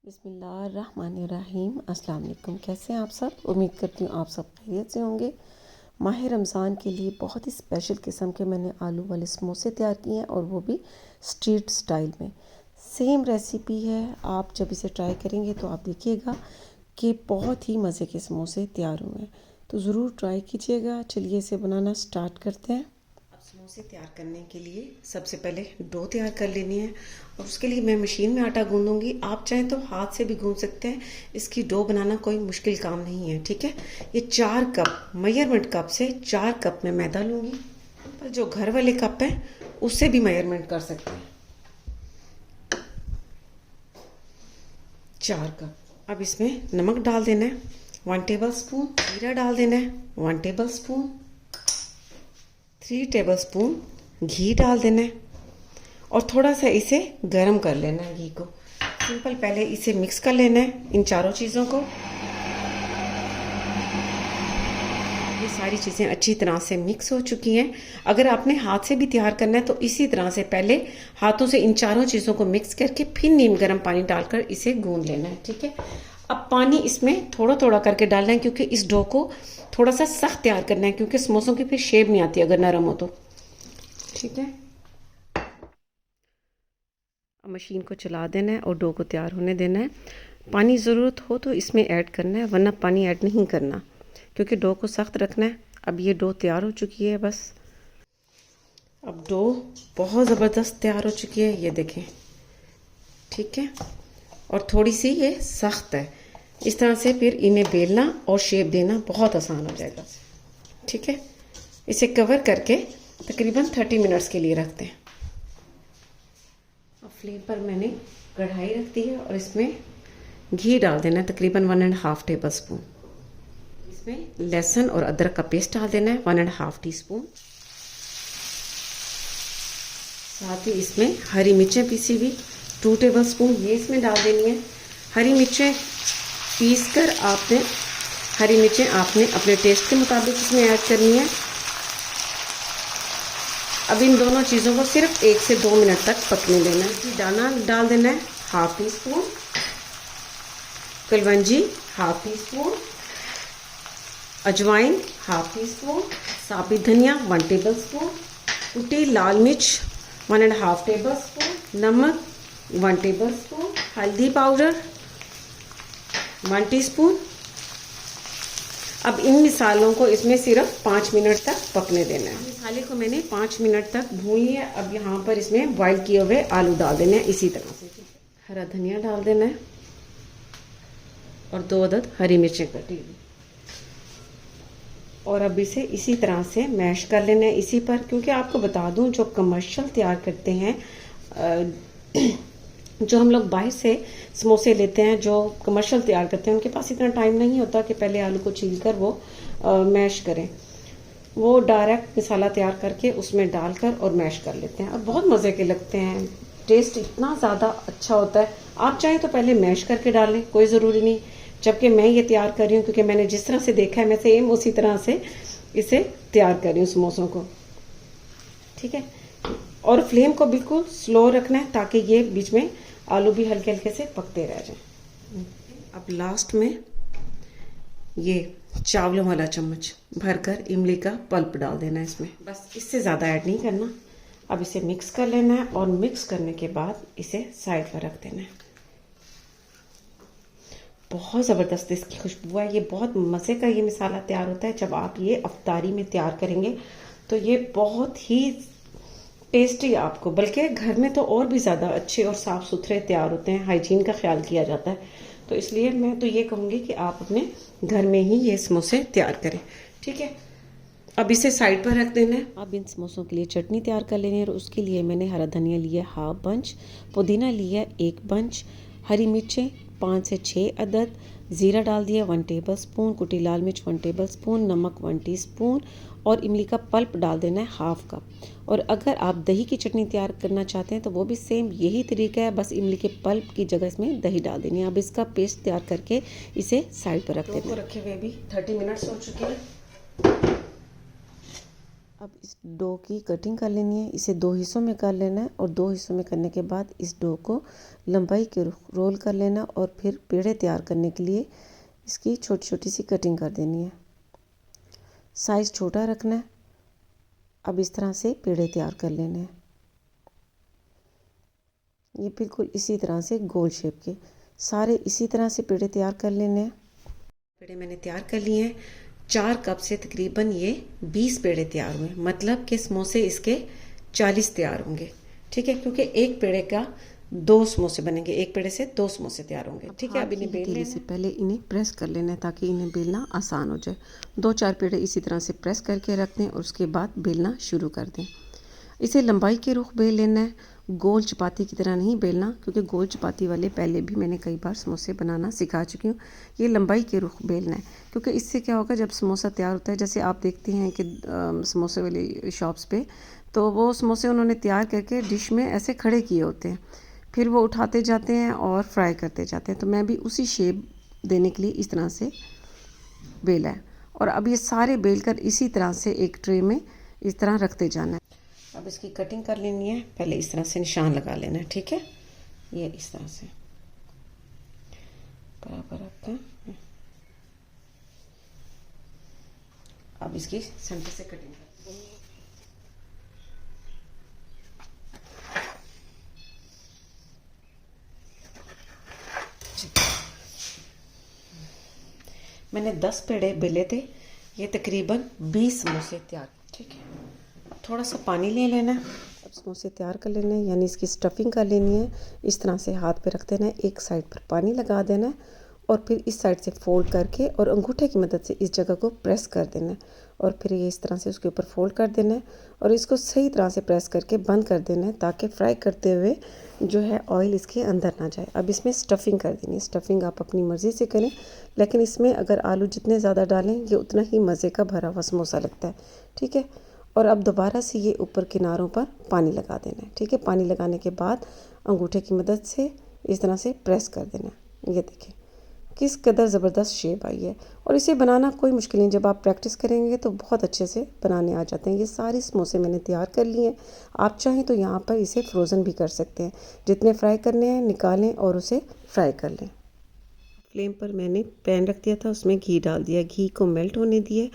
बिस्मिल्लाहिर्रहमानिर्रहीम। अस्सलाम वालेकुम। कैसे हैं आप सब? उम्मीद करती हूँ आप सब खैरियत से होंगे। माह रमज़ान के लिए बहुत ही स्पेशल किस्म के मैंने आलू वाले समोसे तैयार किए हैं और वो भी स्ट्रीट स्टाइल में। सेम रेसिपी है, आप जब इसे ट्राई करेंगे तो आप देखिएगा कि बहुत ही मज़े के समोसे तैयार हुए हैं, तो ज़रूर ट्राई कीजिएगा। चलिए इसे बनाना स्टार्ट करते हैं। अब समोसे तैयार करने के लिए सबसे पहले डो तैयार कर लेनी है और उसके लिए मैं मशीन में आटा गूंदूंगी। आप चाहें तो हाथ से भी गूंद सकते हैं। इसकी डो बनाना कोई मुश्किल काम नहीं है, ठीक है। ये 4 कप मेजरमेंट कप से 4 कप में मैदा लूँगी, पर जो घर वाले कप हैं उससे भी मेजरमेंट कर सकते हैं। 4 कप। अब इसमें नमक डाल देना है 1 टेबल स्पून, जीरा डाल देना है 1 टेबल स्पून, 3 टेबल स्पून घी डाल देना है और थोड़ा सा इसे गरम कर लेना है घी को। सिंपल पहले इसे मिक्स कर लेना है इन चारों चीज़ों को। ये सारी चीज़ें अच्छी तरह से मिक्स हो चुकी हैं। अगर आपने हाथ से भी तैयार करना है तो इसी तरह से पहले हाथों से इन चारों चीज़ों को मिक्स करके फिर नीम गर्म पानी डालकर इसे गूंद लेना है, ठीक है। अब पानी इसमें थोड़ा थोड़ा करके डालना है क्योंकि इस डो को थोड़ा सा सख्त तैयार करना है, क्योंकि समोसों की फिर शेप नहीं आती अगर नरम हो तो, ठीक है। अब मशीन को चला देना है और डो को तैयार होने देना है। पानी ज़रूरत हो तो इसमें ऐड करना है, वरना पानी ऐड नहीं करना, क्योंकि डो को सख्त रखना है। अब ये डो तैयार हो चुकी है बस। अब डो बहुत ज़बरदस्त तैयार हो चुकी है, ये देखें, ठीक है। और थोड़ी सी ये सख्त है। इस तरह से फिर इन्हें बेलना और शेप देना बहुत आसान हो जाएगा, ठीक है। इसे कवर करके तकरीबन 30 मिनट्स के लिए रखते हैं। अब फ्लेम पर मैंने कढ़ाई रख दी है और इसमें घी डाल देना है तकरीबन 1.5 टेबल स्पून। इसमें लहसुन और अदरक का पेस्ट डाल देना है 1.5 टीस्पून। साथ ही इसमें हरी मिर्चें पीसी हुई 2 टेबल स्पून ये इसमें डाल देनी है। हरी मिर्चें पीस कर हरी मिर्चें आपने अपने टेस्ट के मुताबिक इसमें ऐड करनी है। अब इन दोनों चीज़ों को सिर्फ 1 से 2 मिनट तक पकने देना है। दाना डाल देना है 1/2 टीस्पून, कलवंजी 1/2 टीस्पून, अजवाइन 1/2 टीस्पून, साबुत धनिया 1 टेबल स्पून, कुटी लाल मिर्च 1.5 टेबल स्पून, नमक 1 टेबल स्पून, हल्दी पाउडर 1 टीस्पून। अब इन मसालों को इसमें सिर्फ 5 मिनट तक पकने देना है। मसाले को मैंने 5 मिनट तक भून लिया। अब यहाँ पर इसमें बॉईल किए हुए आलू डाल देने हैं इसी तरह से। हरा धनिया डाल देना है और 2 अदद हरी मिर्चें कटी हुई। और अब इसे इसी तरह से मैश कर लेना है इसी पर, क्योंकि आपको बता दूं जो कमर्शियल तैयार करते हैं, जो हम लोग बाहर से समोसे लेते हैं, जो कमर्शियल तैयार करते हैं, उनके पास इतना टाइम नहीं होता कि पहले आलू को छील कर वो मैश करें। वो डायरेक्ट मसाला तैयार करके उसमें डालकर और मैश कर लेते हैं और बहुत मज़े के लगते हैं। टेस्ट इतना ज़्यादा अच्छा होता है। आप चाहें तो पहले मैश करके डालें, कोई ज़रूरी नहीं। जबकि मैं ये तैयार कर रही हूँ क्योंकि मैंने जिस तरह से देखा है मैं सेम उसी तरह से इसे तैयार कर रही हूँ समोसों को, ठीक है। और फ्लेम को बिल्कुल स्लो रखना है ताकि ये बीच में आलू भी हल्के हल्के से पकते रह जाएं। अब लास्ट में ये चावलों वाला चम्मच भरकर इमली का पल्प डाल देना है इसमें, बस इससे ज़्यादा ऐड नहीं करना। अब इसे मिक्स कर लेना है और मिक्स करने के बाद इसे साइड पर रख देना है। बहुत ज़बरदस्त इसकी खुशबू है। ये बहुत मज़े का ये मसाला तैयार होता है। जब आप ये अफ्तारी में तैयार करेंगे तो ये बहुत ही टेस्टी आपको, बल्कि घर में तो और भी ज़्यादा अच्छे और साफ़ सुथरे तैयार होते हैं। हाइजीन का ख्याल किया जाता है, तो इसलिए मैं तो ये कहूँगी कि आप अपने घर में ही ये समोसे तैयार करें, ठीक है। अब इसे साइड पर रख देना है। अब इन समोसों के लिए चटनी तैयार कर लेनी है और उसके लिए मैंने हरा धनिया लिया 1/2 बंच, पुदीना लिया 1 बंच, हरी मिर्चें 5 से 6 अदद, ज़ीरा डाल दिया 1 टेबल स्पून, कुटी लाल मिर्च 1 टेबल स्पून, नमक 1 टीस्पून और इमली का पल्प डाल देना है 1/2 कप। और अगर आप दही की चटनी तैयार करना चाहते हैं तो वो भी सेम यही तरीका है, बस इमली के पल्प की जगह इसमें दही डाल देनी है। अब इसका पेस्ट तैयार करके इसे साइड पर रख देना है। रखे हुए भी 30 मिनट्स हो चुके हैं। अब इस डो की कटिंग कर लेनी है। इसे 2 हिस्सों में कर लेना है और 2 हिस्सों में करने के बाद इस डो को लंबाई के रोल कर लेना और फिर पेड़े तैयार करने के लिए इसकी छोटी छोटी सी कटिंग कर देनी है। साइज़ छोटा रखना है। अब इस तरह से पेड़े तैयार कर लेने हैं। ये बिल्कुल इसी तरह से गोल शेप के सारे इसी तरह से पेड़े तैयार कर लेने हैं। पेड़े मैंने तैयार कर लिए हैं। 4 कप से तकरीबन ये 20 पेड़े तैयार हुए, मतलब कि समोसे इसके 40 तैयार होंगे। ठीक है, क्योंकि एक पेड़े का 2 समोसे बनेंगे, एक पेड़े से 2 समोसे तैयार होंगे। ठीक है, अब इन्हें बेल लेने से पहले इन्हें प्रेस कर लेना है ताकि इन्हें बेलना आसान हो जाए। 2-4 पेड़े इसी तरह से प्रेस करके रख दें और उसके बाद बेलना शुरू कर दें। इसे लंबाई के रुख बेल लेना है, गोल चपाती की तरह नहीं बेलना, क्योंकि गोल चपाती वाले पहले भी मैंने कई बार समोसे बनाना सिखा चुकी हूँ। ये लंबाई के रुख बेलना है, क्योंकि इससे क्या होगा, जब समोसा तैयार होता है, जैसे आप देखते हैं कि समोसे वाली शॉप्स पे, तो वो समोसे उन्होंने तैयार करके डिश में ऐसे खड़े किए होते हैं, फिर वो उठाते जाते हैं और फ्राई करते जाते हैं। तो मैं भी उसी शेप देने के लिए इस तरह से बेला है। और अब ये सारे बेल कर इसी तरह से एक ट्रे में इस तरह रखते जाना है। अब इसकी कटिंग कर लेनी है। पहले इस तरह से निशान लगा लेना है। ठीक है, ये इस तरह से बराबर रखते हैं। अब इसकी सेंटर से कटिंग करते हैं। मैंने 10 पेड़े बेले थे, ये तकरीबन 20 समोसे तैयार। ठीक है, अब थोड़ा सा पानी ले लेना है। अब समोसे तैयार कर लेना है, यानी इसकी स्टफिंग कर लेनी है। इस तरह से हाथ पे रख देना है, एक साइड पर पानी लगा देना है और फिर इस साइड से फोल्ड करके और अंगूठे की मदद से इस जगह को प्रेस कर देना है और फिर ये इस तरह से उसके ऊपर फोल्ड कर देना है और इसको सही तरह से प्रेस करके बंद कर देना है ताकि फ्राई करते हुए जो है ऑयल इसके अंदर ना जाए। अब इसमें स्टफिंग कर देनी है। स्टफिंग आप अपनी मर्ज़ी से करें, लेकिन इसमें अगर आलू जितने ज़्यादा डालें ये उतना ही मज़े का भरा हुआ समोसा लगता है। ठीक है, और अब दोबारा से ये ऊपर किनारों पर पानी लगा देना है। ठीक है, पानी लगाने के बाद अंगूठे की मदद से इस तरह से प्रेस कर देना है। ये देखें किस कदर ज़बरदस्त शेप आई है और इसे बनाना कोई मुश्किल नहीं। जब आप प्रैक्टिस करेंगे तो बहुत अच्छे से बनाने आ जाते हैं। ये सारी समोसे मैंने तैयार कर लिए हैं। आप चाहें तो यहाँ पर इसे फ्रोज़न भी कर सकते हैं। जितने फ्राई करने हैं निकालें और उसे फ्राई कर लें। फ्लेम पर मैंने पैन रख दिया था, उसमें घी डाल दिया। घी को मेल्ट होने दिए।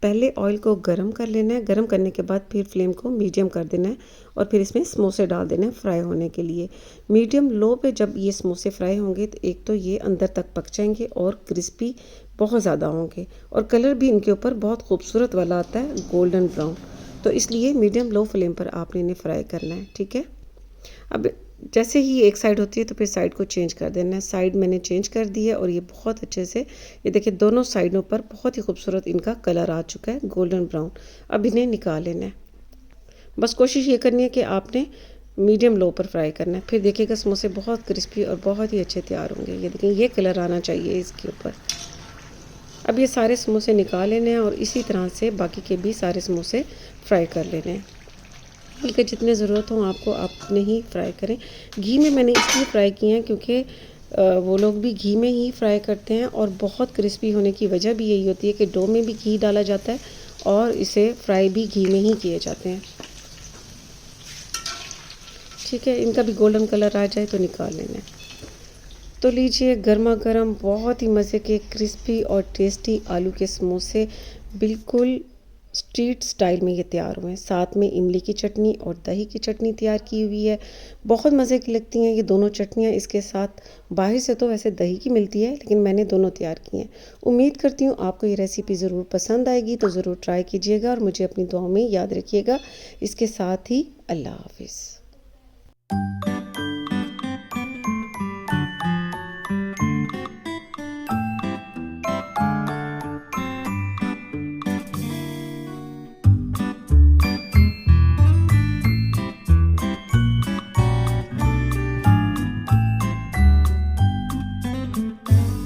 पहले ऑयल को गरम कर लेना है। गरम करने के बाद फिर फ्लेम को मीडियम कर देना है और फिर इसमें समोसे डाल देना है फ्राई होने के लिए। मीडियम लो पे जब ये समोसे फ्राई होंगे तो एक तो ये अंदर तक पक जाएंगे और क्रिस्पी बहुत ज़्यादा होंगे और कलर भी इनके ऊपर बहुत खूबसूरत वाला आता है, गोल्डन ब्राउन। तो इसलिए मीडियम लो फ्लेम पर आपने इन्हें फ्राई करना है। ठीक है, अब जैसे ही एक साइड होती है तो फिर साइड को चेंज कर देना है। साइड मैंने चेंज कर दी है और ये बहुत अच्छे से, ये देखिए दोनों साइडों पर बहुत ही खूबसूरत इनका कलर आ चुका है, गोल्डन ब्राउन। अब इन्हें निकाल लेना है। बस कोशिश ये करनी है कि आपने मीडियम लो पर फ्राई करना है। फिर देखिएगा समोसे बहुत क्रिस्पी और बहुत ही अच्छे तैयार होंगे। ये देखिए ये कलर आना चाहिए इसके ऊपर। अब ये सारे समोसे निकाल लेने हैं और इसी तरह से बाकी के भी सारे समोसे फ्राई कर लेने हैं। बल्कि जितने ज़रूरत हो आपको अपने ही फ्राई करें। घी में मैंने इसलिए फ्राई किए हैं क्योंकि वो लोग भी घी में ही फ्राई करते हैं और बहुत क्रिस्पी होने की वजह भी यही होती है कि डो में भी घी डाला जाता है और इसे फ्राई भी घी में ही किए जाते हैं। ठीक है, इनका भी गोल्डन कलर आ जाए तो निकाल लेना है। तो लीजिए गर्मा गर्म बहुत ही मज़े के क्रिस्पी और टेस्टी आलू के समोसे बिल्कुल स्ट्रीट स्टाइल में ये तैयार हुए हैं। साथ में इमली की चटनी और दही की चटनी तैयार की हुई है। बहुत मज़े की लगती हैं ये दोनों चटनियाँ इसके साथ। बाहर से तो वैसे दही की मिलती है, लेकिन मैंने दोनों तैयार की हैं। उम्मीद करती हूँ आपको ये रेसिपी ज़रूर पसंद आएगी, तो ज़रूर ट्राई कीजिएगा और मुझे अपनी दुआओं में याद रखिएगा। इसके साथ ही अल्लाह हाफिज़।